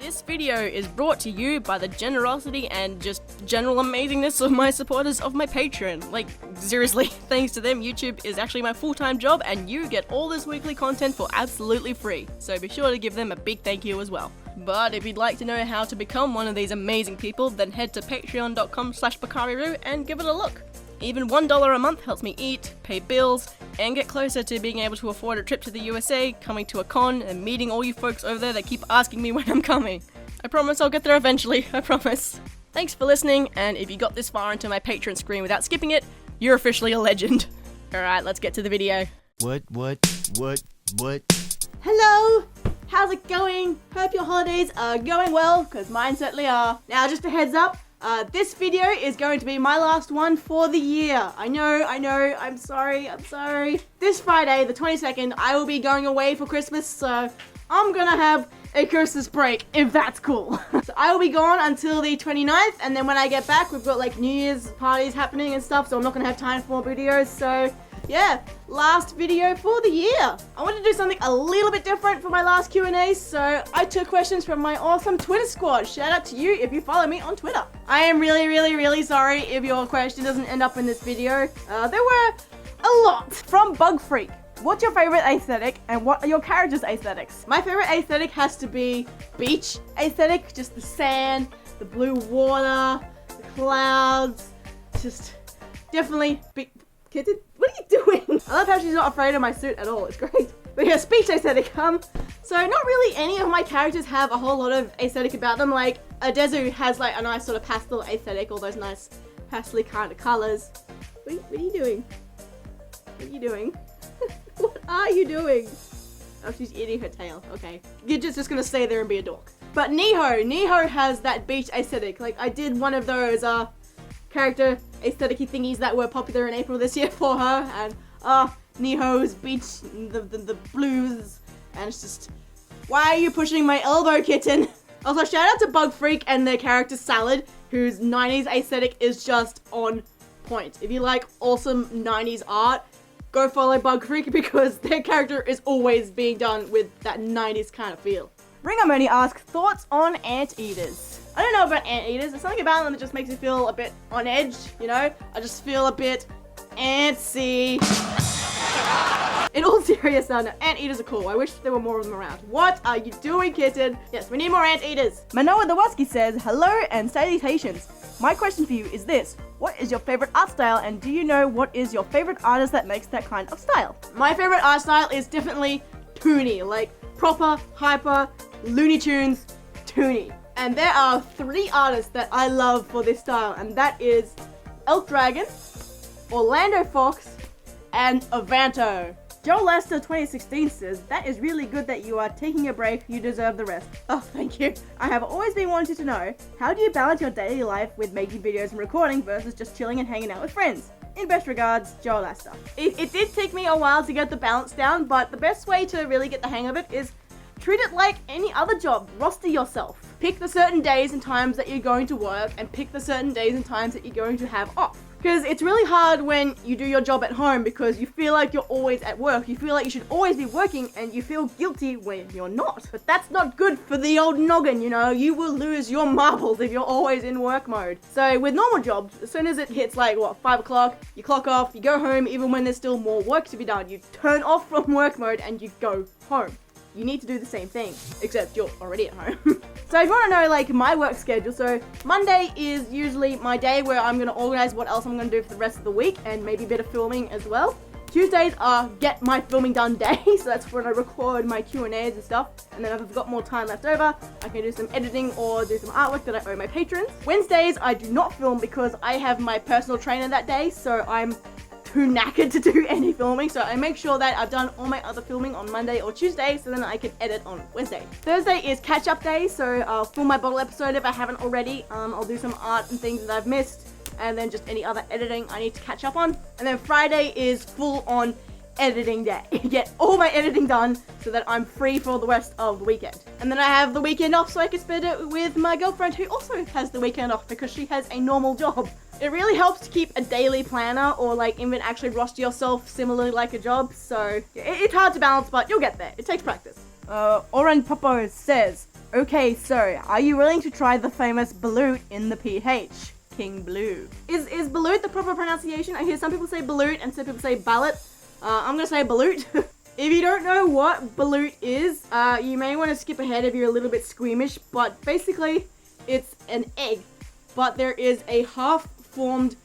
This video is brought to you by the generosity and just general amazingness of my supporters of my Patreon. Like, seriously, thanks to them, YouTube is actually my full-time job and you get all this weekly content for absolutely free. So be sure to give them a big thank you as well. But if you'd like to know how to become one of these amazing people, then head to patreon.com/Pocari and give it a look. Even $1 a month helps me eat, pay bills, and get closer to being able to afford a trip to the USA, coming to a con, and meeting all you folks over there that keep asking me when I'm coming. I promise I'll get there eventually, I promise. Thanks for listening, and if you got this far into my Patreon screen without skipping it, you're officially a legend. Alright, let's get to the video. What? Hello! How's it going? Hope your holidays are going well, because mine certainly are. Now, just a heads up, this video is going to be my last one for the year. I know, I'm sorry. This Friday, the 22nd, I will be going away for Christmas, so I'm gonna have a Christmas break, if that's cool. So I will be gone until the 29th, and then when I get back, we've got like New Year's parties happening and stuff, so I'm not gonna have time for more videos, so yeah, last video for the year. I wanted to do something a little bit different for my last Q&A, so I took questions from my awesome Twitter squad. Shout out to you if you follow me on Twitter. I am really sorry if your question doesn't end up in this video. There were a lot. From Bug Freak. What's your favorite aesthetic and what are your characters' aesthetics? My favorite aesthetic has to be beach aesthetic, just the sand, the blue water, the clouds, just definitely Kitten? What are you doing? I love how she's not afraid of my suit at all, it's great. But yeah, speech aesthetic, so not really any of my characters have a whole lot of aesthetic about them, like Adezu has like a nice sort of pastel aesthetic, all those nice pastel kind of colours. What are you doing? What are you doing? What are you doing? Oh, she's eating her tail, okay. You're just gonna stay there and be a dork. But Neho has that beach aesthetic, like I did one of those, character aesthetic-y thingies that were popular in April this year for her, and Neho's beach, the blues, and it's just, why are you pushing my elbow, kitten? Also, shout out to Bug Freak and their character Salad, whose 90s aesthetic is just on point. If you like awesome 90s art, go follow Bug Freak because their character is always being done with that 90s kind of feel. Ringamoni asks, thoughts on anteaters? I don't know about anteaters, there's something about them that just makes me feel a bit on edge, you know? I just feel a bit antsy. In all seriousness, no, anteaters are cool. I wish there were more of them around. What are you doing, kitten? Yes, we need more anteaters. Manoa Dawaski says, hello and salutations. My question for you is this. What is your favorite art style and do you know what is your favorite artist that makes that kind of style? My favorite art style is definitely toony, like proper, hyper, Looney Tunes, toony. And there are 3 artists that I love for this style, and that is Elk Dragon, Orlando Fox, and Avanto. Joe Lester 2016 says, that is really good that you are taking a break, you deserve the rest. Oh, thank you. I have always been wanting to know, how do you balance your daily life with making videos and recording versus just chilling and hanging out with friends? In best regards, Joe Lester. It did take me a while to get the balance down, but the best way to really get the hang of it is treat it like any other job. Roster yourself. Pick the certain days and times that you're going to work and pick the certain days and times that you're going to have off. Because it's really hard when you do your job at home because you feel like you're always at work. You feel like you should always be working and you feel guilty when you're not. But that's not good for the old noggin, you know. You will lose your marbles if you're always in work mode. So with normal jobs, as soon as it hits like, 5 o'clock, you clock off, you go home even when there's still more work to be done. You turn off from work mode and you go home. You need to do the same thing, except you're already at home. So if you want to know like my work schedule, so Monday is usually my day where I'm going to organize what else I'm going to do for the rest of the week and maybe a bit of filming as well. Tuesdays are get my filming done day, so that's when I record my Q&As and stuff. And then if I've got more time left over, I can do some editing or do some artwork that I owe my patrons. Wednesdays I do not film because I have my personal trainer that day, so I'm too knackered to do any filming, so I make sure that I've done all my other filming on Monday or Tuesday so then I can edit on Wednesday. Thursday is catch-up day, so I'll film my bottle episode if I haven't already. I'll do some art and things that I've missed, and then just any other editing I need to catch up on. And then Friday is full-on editing day. Get all my editing done so that I'm free for the rest of the weekend. And then I have the weekend off so I can spend it with my girlfriend who also has the weekend off because she has a normal job. It really helps to keep a daily planner or like even actually roster yourself similarly like a job, so it's hard to balance but you'll get there. It takes practice. Oren Popo says, Okay, so are you willing to try the famous balut in the PH? King Blue. Is balut the proper pronunciation? I hear some people say balut and some people say ballot. I'm gonna say balut. If you don't know what balut is, you may want to skip ahead if you're a little bit squeamish, but basically it's an egg, but there is a half-formed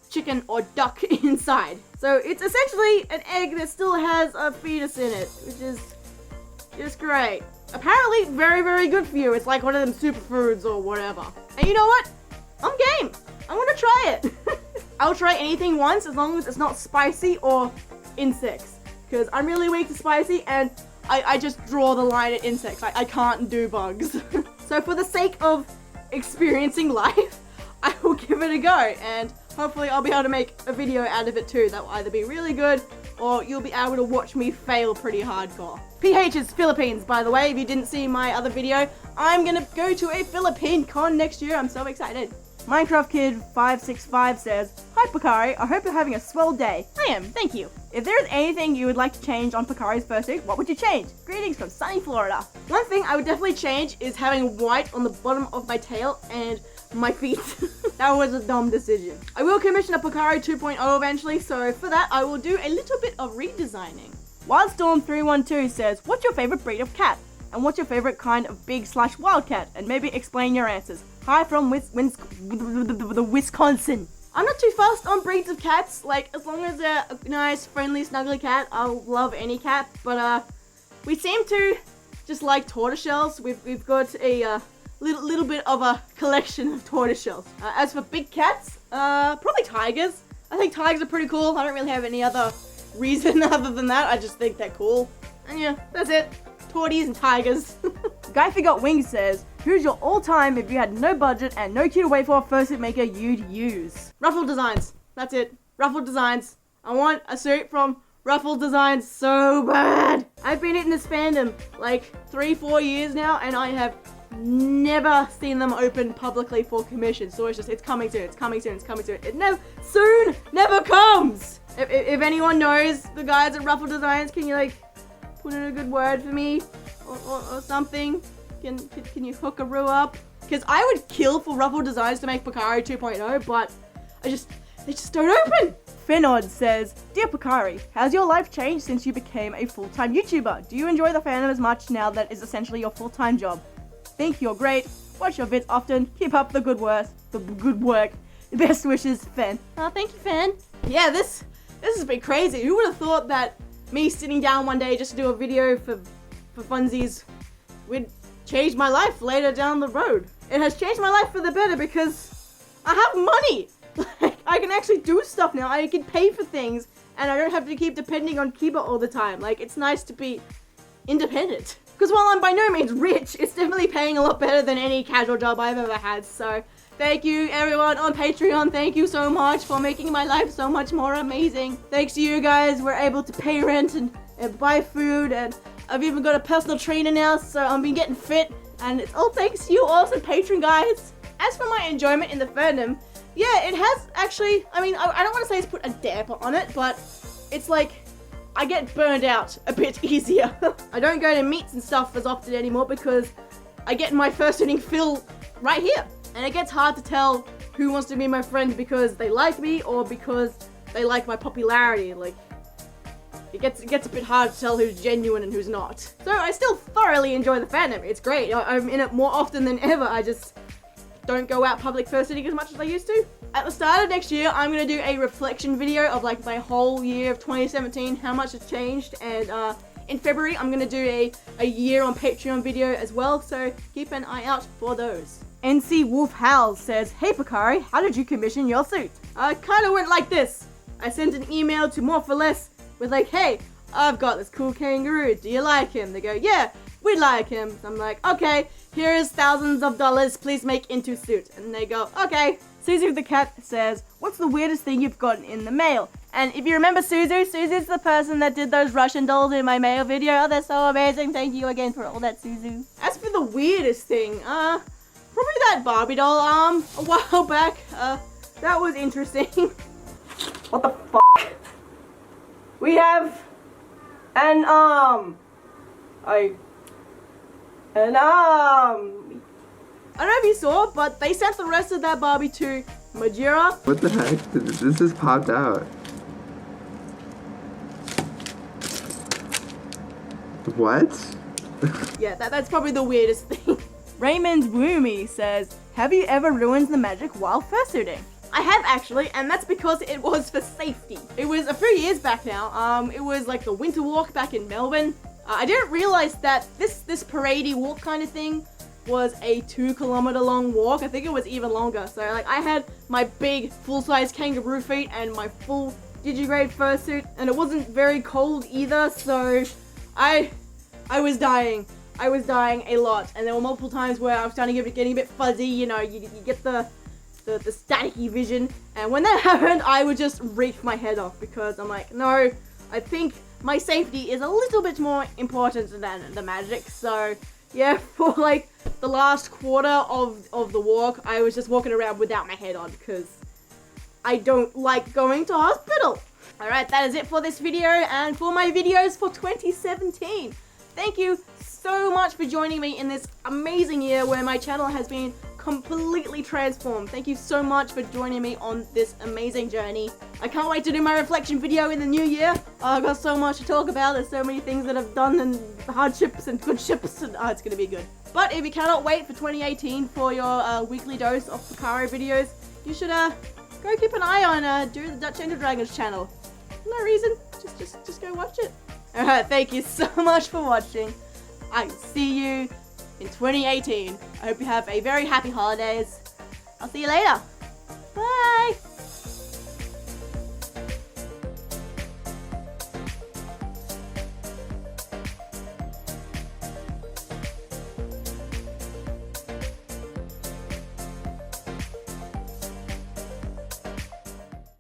chicken or duck inside. So it's essentially an egg that still has a fetus in it, which is just great. Apparently very, very good for you. It's like one of them superfoods or whatever. And you know what? I'm game. I want to try it. I'll try anything once as long as it's not spicy or insects. Because I'm really weak to spicy and I just draw the line at insects. I can't do bugs. So for the sake of experiencing life, I will give it a go. And hopefully I'll be able to make a video out of it too. That will either be really good or you'll be able to watch me fail pretty hardcore. PH is Philippines, by the way. If you didn't see my other video, I'm gonna go to a Philippine con next year. I'm so excited. Minecraft Kid 565 says, "Hi Pocari, I hope you're having a swell day." I am, thank you. If there is anything you would like to change on Pocari's Fursuit, what would you change? Greetings from sunny Florida. One thing I would definitely change is having white on the bottom of my tail and my feet. That was a dumb decision. I will commission a Pocari 2.0 eventually, so for that I will do a little bit of redesigning. Wildstorm312 says, "What's your favorite breed of cat? And what's your favorite kind of big/wildcat? And maybe explain your answers. Hi from Wisconsin." I'm not too fussed on breeds of cats. Like, as long as they're a nice, friendly, snuggly cat, I'll love any cat. But we seem to just like tortoiseshells. We've got a little bit of a collection of tortoiseshells. As for big cats, probably tigers. I think tigers are pretty cool. I don't really have any other reason other than that. I just think they're cool. And yeah, that's it. Torties and tigers. Guy Forgot Wings says, "Who's your all-time if you had no budget and no key to wait for fursuit maker you'd use?" Ruffle Designs. That's it. Ruffle Designs. I want a suit from Ruffle Designs so bad. I've been in this fandom like 3-4 years now and I have never seen them open publicly for commission. So it's coming soon, it's coming soon, it's coming soon. It never comes. If anyone knows the guys at Ruffle Designs, can you like put in a good word for me or something? Can you hook a roo up? Because I would kill for Ruffle Designs to make Pocari 2.0, but they just don't open. Finod says, "Dear Pocari, has your life changed since you became a full-time YouTuber? Do you enjoy the fandom as much now that it's essentially your full-time job? Think you're great. Watch your vids often. Keep up the good work. Best wishes, Fan." Oh, thank you, Fan. Yeah, this has been crazy. Who would have thought that me sitting down one day just to do a video for funsies would change my life later down the road? It has changed my life for the better because I have money. Like, I can actually do stuff now. I can pay for things and I don't have to keep depending on Kiba all the time. Like, it's nice to be independent. Because while I'm by no means rich, it's definitely paying a lot better than any casual job I've ever had. So thank you everyone on Patreon. Thank you so much for making my life so much more amazing. Thanks to you guys, we're able to pay rent and buy food, and I've even got a personal trainer now, so I've been getting fit, and it's all thanks to you awesome Patreon guys. As for my enjoyment in the fandom, yeah, it has actually, I mean, I don't want to say it's put a damper on it, but it's like, I get burned out a bit easier. I don't go to meets and stuff as often anymore because I get my fursuiting fill right here. And it gets hard to tell who wants to be my friend because they like me or because they like my popularity. Like, it gets a bit hard to tell who's genuine and who's not. So I still thoroughly enjoy the fandom. It's great. I'm in it more often than ever. I just don't go out public fursuiting as much as I used to. At the start of next year, I'm going to do a reflection video of like my whole year of 2017, how much has changed, and in February, I'm going to do a year on Patreon video as well, so keep an eye out for those. NC Wolf Howls says, "Hey Pocari, how did you commission your suit?" I kind of went like this. I sent an email to More For Less with like, "Hey, I've got this cool kangaroo, do you like him?" They go, "Yeah, we like him." So I'm like, "Okay, here is thousands of dollars, please make into suit." And they go, "Okay." Suzu the cat says, "What's the weirdest thing you've gotten in the mail?" And if you remember Suzu's the person that did those Russian dolls in my mail video. Oh, they're so amazing. Thank you again for all that, Suzu. As for the weirdest thing, probably that Barbie doll arm a while back. That was interesting. What the fuck? We have an arm. And I don't know if you saw, but they sent the rest of that Barbie to Madeira. What the heck? This just popped out. What? Yeah, that's probably the weirdest thing. Raymond Woomy says, have you ever ruined the magic while fursuiting? I have actually, and that's because it was for safety. It was a few years back now. It was like the winter walk back in Melbourne. I didn't realize that this paradey walk kind of thing was a 2-kilometer long walk. I think it was even longer. So like I had my big full-size kangaroo feet and my full digigrade fursuit, and it wasn't very cold either, so I was dying. I was dying a lot, and there were multiple times where I was starting to get getting a bit fuzzy, you know, you get the staticky vision, and when that happened, I would just reach my head off because I'm like, no, I think my safety is a little bit more important than the magic. So yeah, for like the last quarter of the walk, I was just walking around without my head on because I don't like going to hospital. Alright, that is it for this video and for my videos for 2017. Thank you so much for joining me in this amazing year where my channel has been completely transformed. Thank you so much for joining me on this amazing journey. I can't wait to do my reflection video in the new year. I've got so much to talk about. There's so many things that I've done and hardships and good ships, and it's going to be good. But if you cannot wait for 2018 for your weekly dose of Pocari videos, you should go keep an eye on Do the Dutch Angel Dragons channel. No reason, just go watch it. Alright, thank you so much for watching. I see you in 2018. I hope you have a very happy holidays. I'll see you later. Bye!